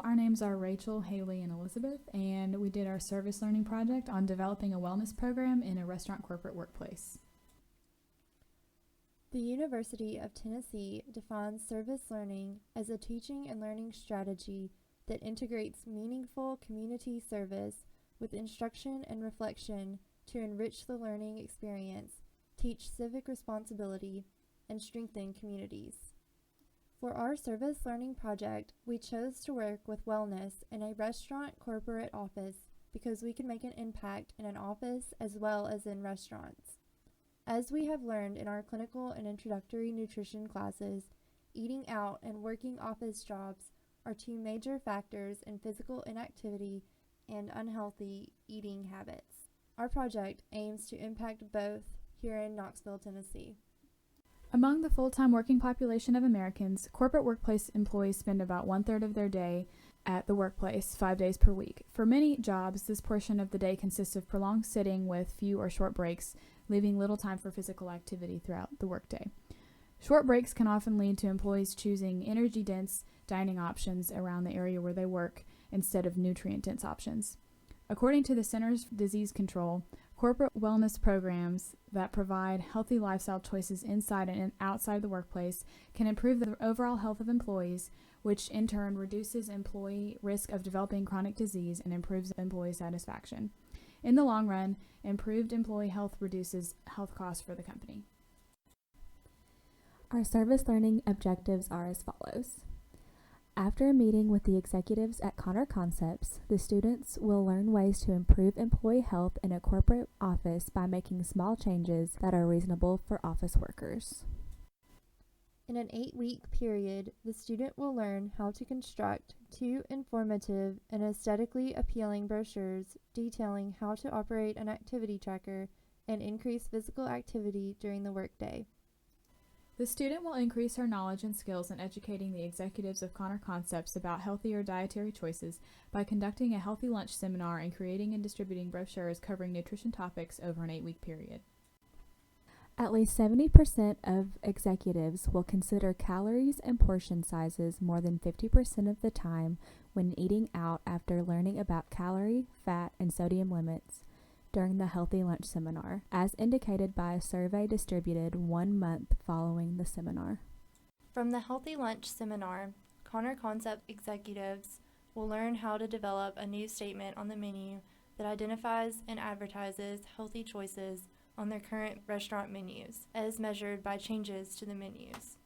our names are Rachel, Haylie, and Elizabeth, and we did our service learning project on developing a wellness program in a restaurant corporate workplace. The University of Tennessee defines service learning as a teaching and learning strategy that integrates meaningful community service with instruction and reflection to enrich the learning experience, teach civic responsibility, and strengthen communities. For our service learning project, we chose to work with wellness in a restaurant corporate office because we can make an impact in an office as well as in restaurants. As we have learned in our clinical and introductory nutrition classes, eating out and working office jobs are two major factors in physical inactivity and unhealthy eating habits. Our project aims to impact both here in Knoxville, Tennessee. Among the full-time working population of Americans, corporate workplace employees spend about 1/3 of their day at the workplace 5 days per week. For many jobs, this portion of the day consists of prolonged sitting with few or short breaks, leaving little time for physical activity throughout the workday. Short breaks can often lead to employees choosing energy-dense dining options around the area where they work instead of nutrient-dense options. According to the Centers for Disease Control, corporate wellness programs that provide healthy lifestyle choices inside and outside the workplace can improve the overall health of employees, which in turn reduces employee risk of developing chronic disease and improves employee satisfaction. In the long run, improved employee health reduces health costs for the company. Our service learning objectives are as follows. After a meeting with the executives at Connor Concepts, the students will learn ways to improve employee health in a corporate office by making small changes that are reasonable for office workers. In an 8-week period, the student will learn how to construct 2 informative and aesthetically appealing brochures detailing how to operate an activity tracker and increase physical activity during the workday. The student will increase her knowledge and skills in educating the executives of Connor Concepts about healthier dietary choices by conducting a healthy lunch seminar and creating and distributing brochures covering nutrition topics over an 8-week period. At least 70% of executives will consider calories and portion sizes more than 50% of the time when eating out after learning about calorie, fat, and sodium limits during the Healthy Lunch Seminar, as indicated by a survey distributed 1 month following the seminar. From the Healthy Lunch Seminar, Connor Concept executives will learn how to develop a new statement on the menu that identifies and advertises healthy choices on their current restaurant menus, as measured by changes to the menus.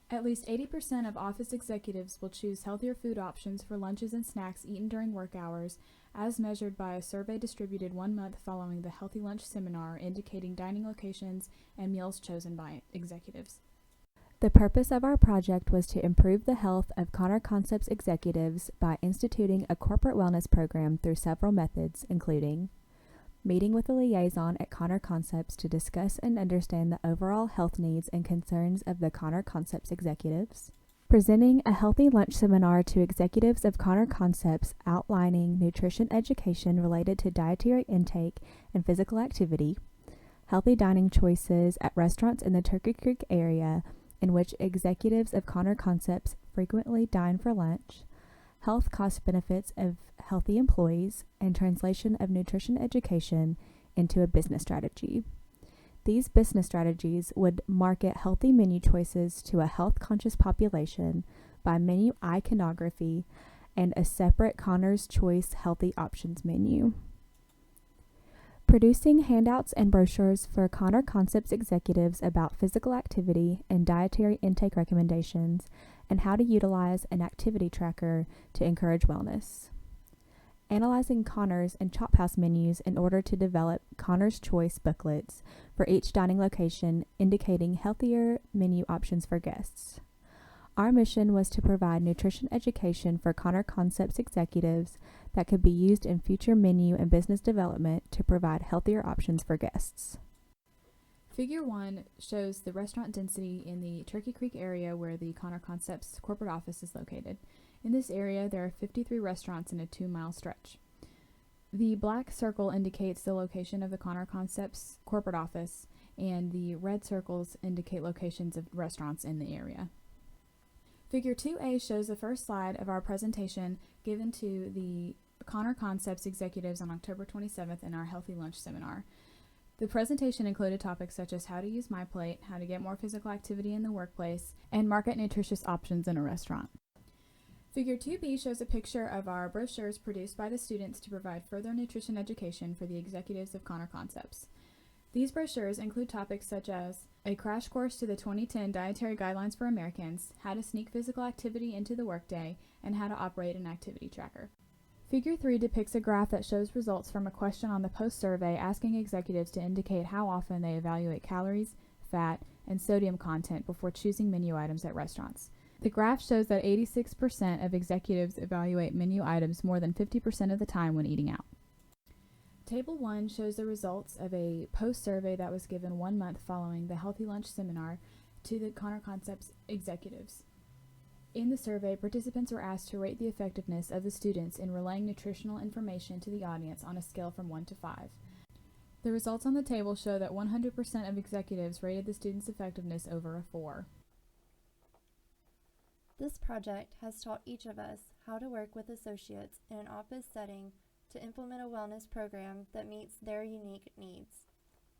At least 80% of office executives will choose healthier food options for lunches and snacks eaten during work hours, as measured by a survey distributed 1 month following the Healthy Lunch Seminar, indicating dining locations and meals chosen by executives. The purpose of our project was to improve the health of Connor Concepts executives by instituting a corporate wellness program through several methods, including meeting with a liaison at Connor Concepts to discuss and understand the overall health needs and concerns of the Connor Concepts executives, presenting a healthy lunch seminar to executives of Connor Concepts outlining nutrition education related to dietary intake and physical activity, healthy dining choices at restaurants in the Turkey Creek area in which executives of Connor Concepts frequently dine for lunch, health cost benefits of healthy employees, and translation of nutrition education into a business strategy. These business strategies would market healthy menu choices to a health-conscious population by menu iconography and a separate Connor's Choice Healthy Options menu. Producing handouts and brochures for Connor Concepts executives about physical activity and dietary intake recommendations and how to utilize an activity tracker to encourage wellness. Analyzing Connor's and Chop House menus in order to develop Connor's Choice booklets for each dining location indicating healthier menu options for guests. Our mission was to provide nutrition education for Connor Concepts executives that could be used in future menu and business development to provide healthier options for guests. Figure 1 shows the restaurant density in the Turkey Creek area where the Connor Concepts corporate office is located. In this area, there are 53 restaurants in a 2-mile stretch. The black circle indicates the location of the Connor Concepts corporate office, and the red circles indicate locations of restaurants in the area. Figure 2A shows the first slide of our presentation given to the Connor Concepts executives on October 27th in our Healthy Lunch seminar. The presentation included topics such as how to use MyPlate, how to get more physical activity in the workplace, and market nutritious options in a restaurant. Figure 2B shows a picture of our brochures produced by the students to provide further nutrition education for the executives of Connor Concepts. These brochures include topics such as a crash course to the 2010 Dietary Guidelines for Americans, how to sneak physical activity into the workday, and how to operate an activity tracker. Figure 3 depicts a graph that shows results from a question on the post survey asking executives to indicate how often they evaluate calories, fat, and sodium content before choosing menu items at restaurants. The graph shows that 86% of executives evaluate menu items more than 50% of the time when eating out. Table 1 shows the results of a post-survey that was given 1 month following the Healthy Lunch seminar to the Connor Concepts executives. In the survey, participants were asked to rate the effectiveness of the students in relaying nutritional information to the audience on a scale from 1 to 5. The results on the table show that 100% of executives rated the students' effectiveness over a 4. This project has taught each of us how to work with associates in an office setting to implement a wellness program that meets their unique needs.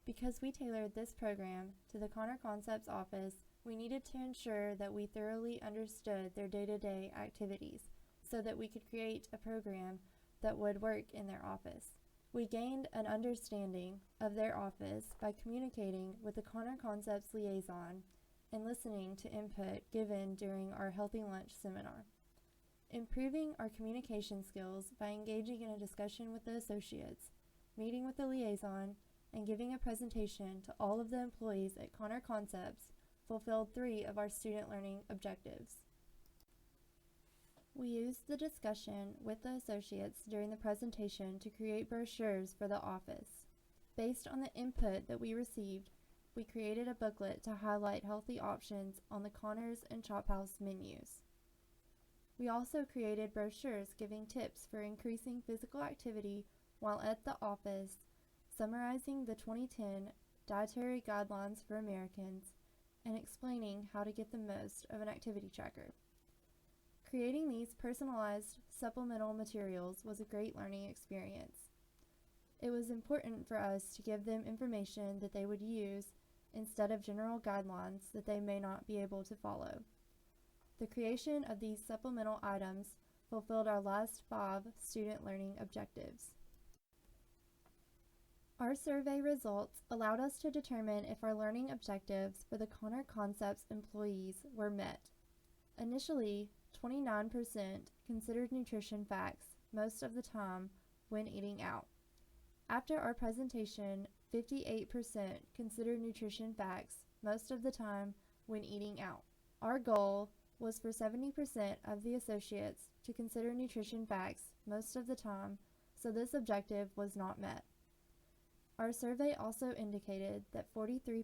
Because we tailored this program to the Connor Concepts office, we needed to ensure that we thoroughly understood their day-to-day activities so that we could create a program that would work in their office. We gained an understanding of their office by communicating with the Connor Concepts liaison and listening to input given during our Healthy Lunch seminar. Improving our communication skills by engaging in a discussion with the associates, meeting with the liaison, and giving a presentation to all of the employees at Connor Concepts fulfilled 3 of our student learning objectives. We used the discussion with the associates during the presentation to create brochures for the office. Based on the input that we received, we created a booklet to highlight healthy options on the Connors and Chop House menus. We also created brochures giving tips for increasing physical activity while at the office, summarizing the 2010 Dietary Guidelines for Americans, and explaining how to get the most of an activity tracker. Creating these personalized supplemental materials was a great learning experience. It was important for us to give them information that they would use instead of general guidelines that they may not be able to follow. The creation of these supplemental items fulfilled our last 5 student learning objectives. Our survey results allowed us to determine if our learning objectives for the Connor Concepts employees were met. Initially, 29% considered nutrition facts most of the time when eating out. After our presentation, 58% considered nutrition facts most of the time when eating out. Our goal was for 70% of the associates to consider nutrition facts most of the time, so this objective was not met. Our survey also indicated that 43%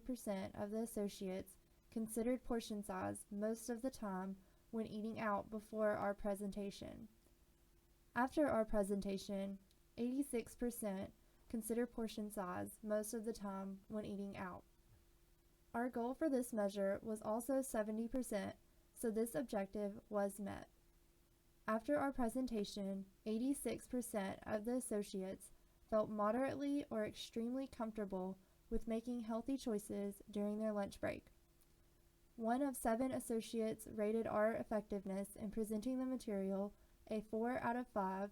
of the associates considered portion size most of the time when eating out before our presentation. After our presentation, 86% consider portion size most of the time when eating out. Our goal for this measure was also 70%, so this objective was met. After our presentation, 86% of the associates felt moderately or extremely comfortable with making healthy choices during their lunch break. 1 of 7 associates rated our effectiveness in presenting the material a 4 out of 5,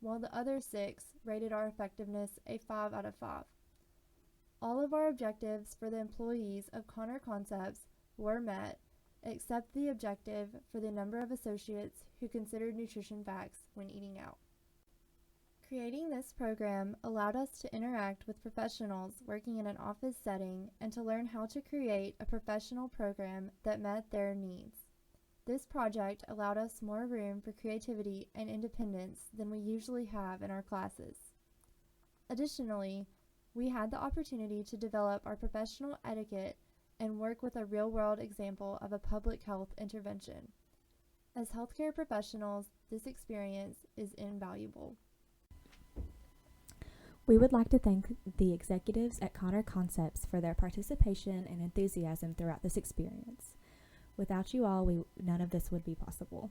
while the other 6 rated our effectiveness a 5 out of 5. All of our objectives for the employees of Connor Concepts were met, except the objective for the number of associates who considered nutrition facts when eating out. Creating this program allowed us to interact with professionals working in an office setting and to learn how to create a professional program that met their needs. This project allowed us more room for creativity and independence than we usually have in our classes. Additionally, we had the opportunity to develop our professional etiquette and work with a real-world example of a public health intervention. As healthcare professionals, this experience is invaluable. We would like to thank the executives at Connor Concepts for their participation and enthusiasm throughout this experience. Without you all, none of this would be possible.